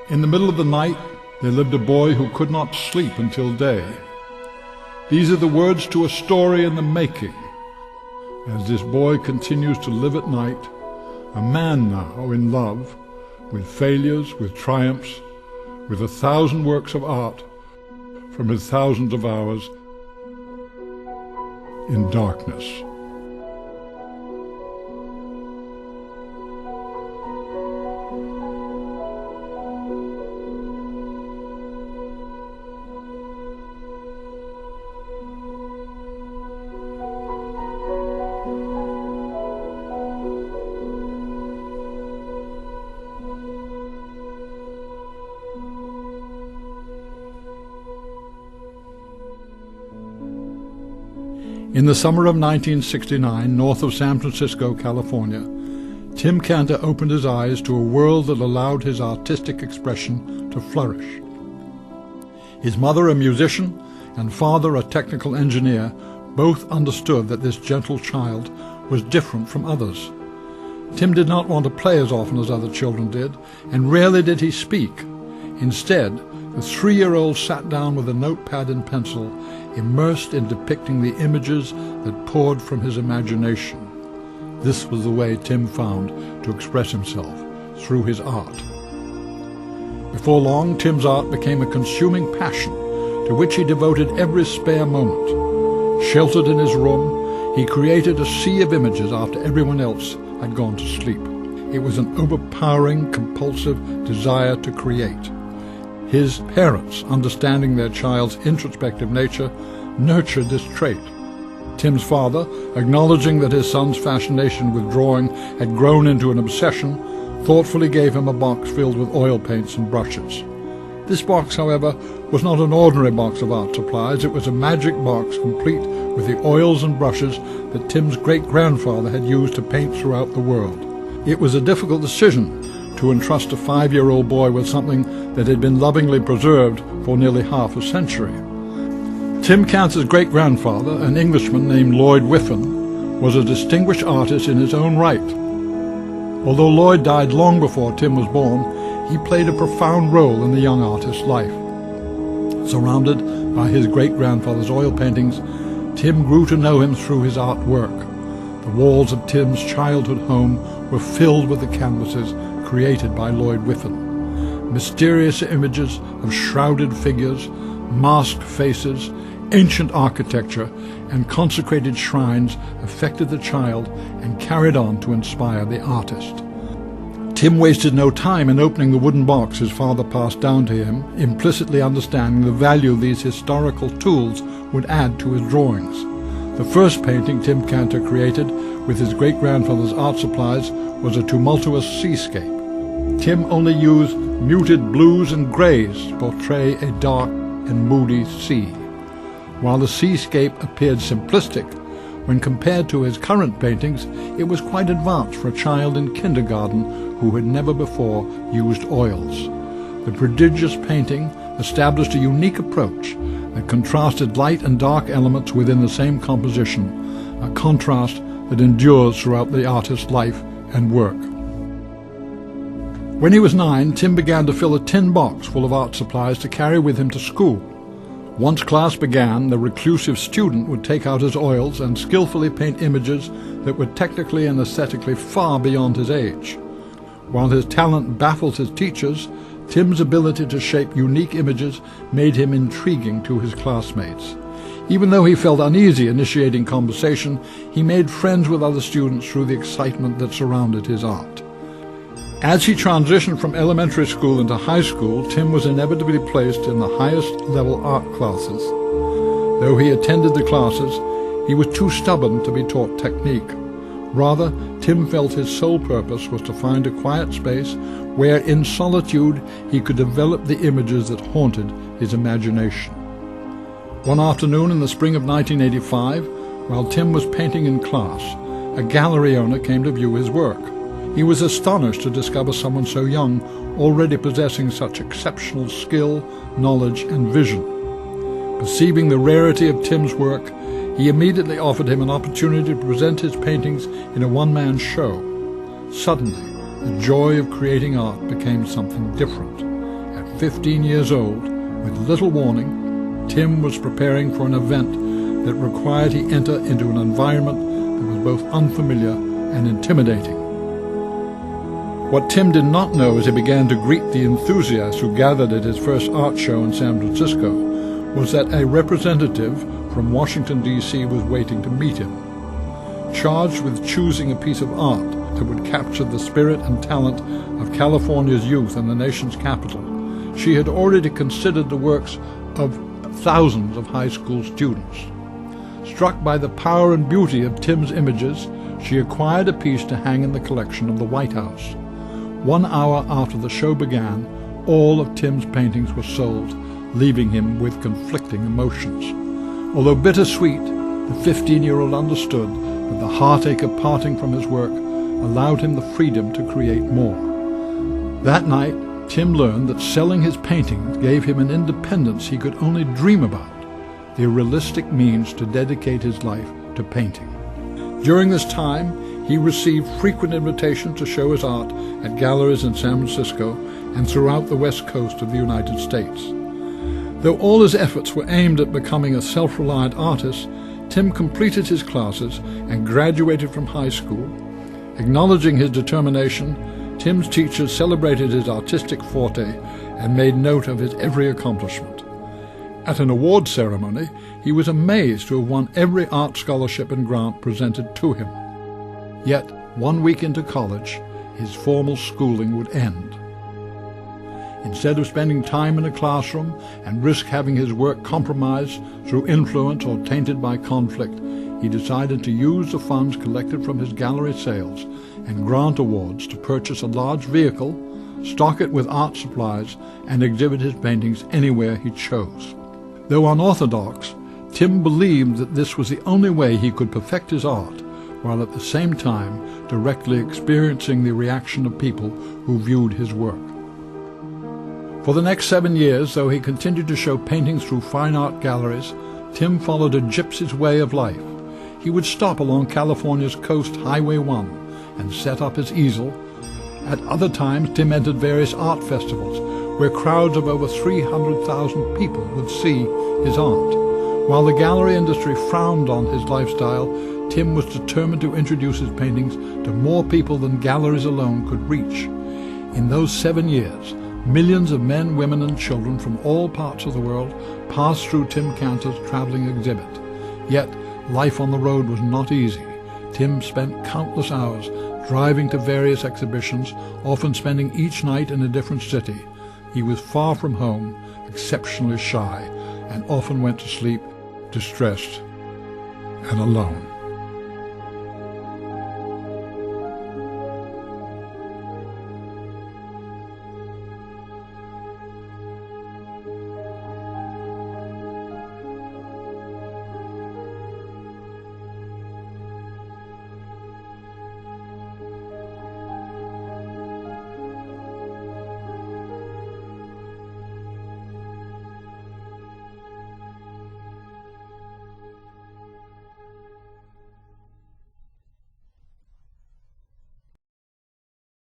In the middle of the night, there lived a boy who could not sleep until day. These are the words to a story in the making. As this boy continues to live at night, a man now in love, with failures, with triumphs, with 1,000 works of art from his thousands of hours in darkness. In the summer of 1969, north of San Francisco, California, Tim Cantor opened his eyes to a world that allowed his artistic expression to flourish. His mother, a musician, and father, a technical engineer, both understood that this gentle child was different from others. Tim did not want to play as often as other children did, and rarely did he speak. Instead, the 3-year-old sat down with a notepad and pencil, immersed in depicting the images that poured from his imagination. This was the way Tim found to express himself, through his art. Before long, Tim's art became a consuming passion to which he devoted every spare moment. Sheltered in his room, he created a sea of images after everyone else had gone to sleep. It was an overpowering, compulsive desire to create. His parents, understanding their child's introspective nature, nurtured this trait. Tim's father, acknowledging that his son's fascination with drawing had grown into an obsession, thoughtfully gave him a box filled with oil paints and brushes. This box, however, was not an ordinary box of art supplies. It was a magic box complete with the oils and brushes that Tim's great-grandfather had used to paint throughout the world. It was a difficult decision to entrust a 5-year-old boy with something that had been lovingly preserved for nearly half a century. Tim Cantor's great-grandfather, an Englishman named Lloyd Whiffen, was a distinguished artist in his own right. Although Lloyd died long before Tim was born, he played a profound role in the young artist's life. Surrounded by his great-grandfather's oil paintings, Tim grew to know him through his artwork. The walls of Tim's childhood home were filled with the canvases created by Lloyd Whiffen. Mysterious images of shrouded figures, masked faces, ancient architecture, and consecrated shrines affected the child and carried on to inspire the artist. Tim wasted no time in opening the wooden box his father passed down to him, implicitly understanding the value these historical tools would add to his drawings. The first painting Tim Cantor created with his great-grandfather's art supplies was a tumultuous seascape. Tim only used muted blues and grays to portray a dark and moody sea. While the seascape appeared simplistic, when compared to his current paintings, it was quite advanced for a child in kindergarten who had never before used oils. The prodigious painting established a unique approach that contrasted light and dark elements within the same composition, a contrast that endures throughout the artist's life and work. When he was 9, Tim began to fill a tin box full of art supplies to carry with him to school. Once class began, the reclusive student would take out his oils and skillfully paint images that were technically and aesthetically far beyond his age. While his talent baffled his teachers, Tim's ability to shape unique images made him intriguing to his classmates. Even though he felt uneasy initiating conversation, he made friends with other students through the excitement that surrounded his art. As he transitioned from elementary school into high school, Tim was inevitably placed in the highest level art classes. Though he attended the classes, he was too stubborn to be taught technique. Rather, Tim felt his sole purpose was to find a quiet space where, in solitude, he could develop the images that haunted his imagination. One afternoon in the spring of 1985, while Tim was painting in class, a gallery owner came to view his work. He was astonished to discover someone so young already possessing such exceptional skill, knowledge, and vision. Perceiving the rarity of Tim's work, he immediately offered him an opportunity to present his paintings in a one-man show. Suddenly, the joy of creating art became something different. 15 years old, with little warning, Tim was preparing for an event that required he enter into an environment that was both unfamiliar and intimidating. What Tim did not know as he began to greet the enthusiasts who gathered at his first art show in San Francisco was that a representative from Washington, D.C. was waiting to meet him. Charged with choosing a piece of art that would capture the spirit and talent of California's youth and the nation's capital, she had already considered the works of thousands of high school students. Struck by the power and beauty of Tim's images, she acquired a piece to hang in the collection of the White House. 1 hour after the show began, all of Tim's paintings were sold, leaving him with conflicting emotions. Although bittersweet, the 15-year-old understood that the heartache of parting from his work allowed him the freedom to create more. That night, Tim learned that selling his paintings gave him an independence he could only dream about, the realistic means to dedicate his life to painting. During this time, he received frequent invitations to show his art at galleries in San Francisco and throughout the west coast of the United States. Though all his efforts were aimed at becoming a self-reliant artist, Tim completed his classes and graduated from high school. Acknowledging his determination, Tim's teachers celebrated his artistic forte and made note of his every accomplishment. At an award ceremony, he was amazed to have won every art scholarship and grant presented to him. Yet, 1 week into college, his formal schooling would end. Instead of spending time in a classroom and risk having his work compromised through influence or tainted by conflict, he decided to use the funds collected from his gallery sales and grant awards to purchase a large vehicle, stock it with art supplies, and exhibit his paintings anywhere he chose. Though unorthodox, Tim believed that this was the only way he could perfect his art, while at the same time directly experiencing the reaction of people who viewed his work. For the next 7 years, though he continued to show paintings through fine art galleries, Tim followed a gypsy's way of life. He would stop along California's coast Highway 1 and set up his easel. At other times, Tim entered various art festivals where crowds of over 300,000 people would see his art. While the gallery industry frowned on his lifestyle, Tim was determined to introduce his paintings to more people than galleries alone could reach. In those 7 years, millions of men, women, and children from all parts of the world passed through Tim Cantor's traveling exhibit. Yet, life on the road was not easy. Tim spent countless hours driving to various exhibitions, often spending each night in a different city. He was far from home, exceptionally shy, and often went to sleep distressed and alone.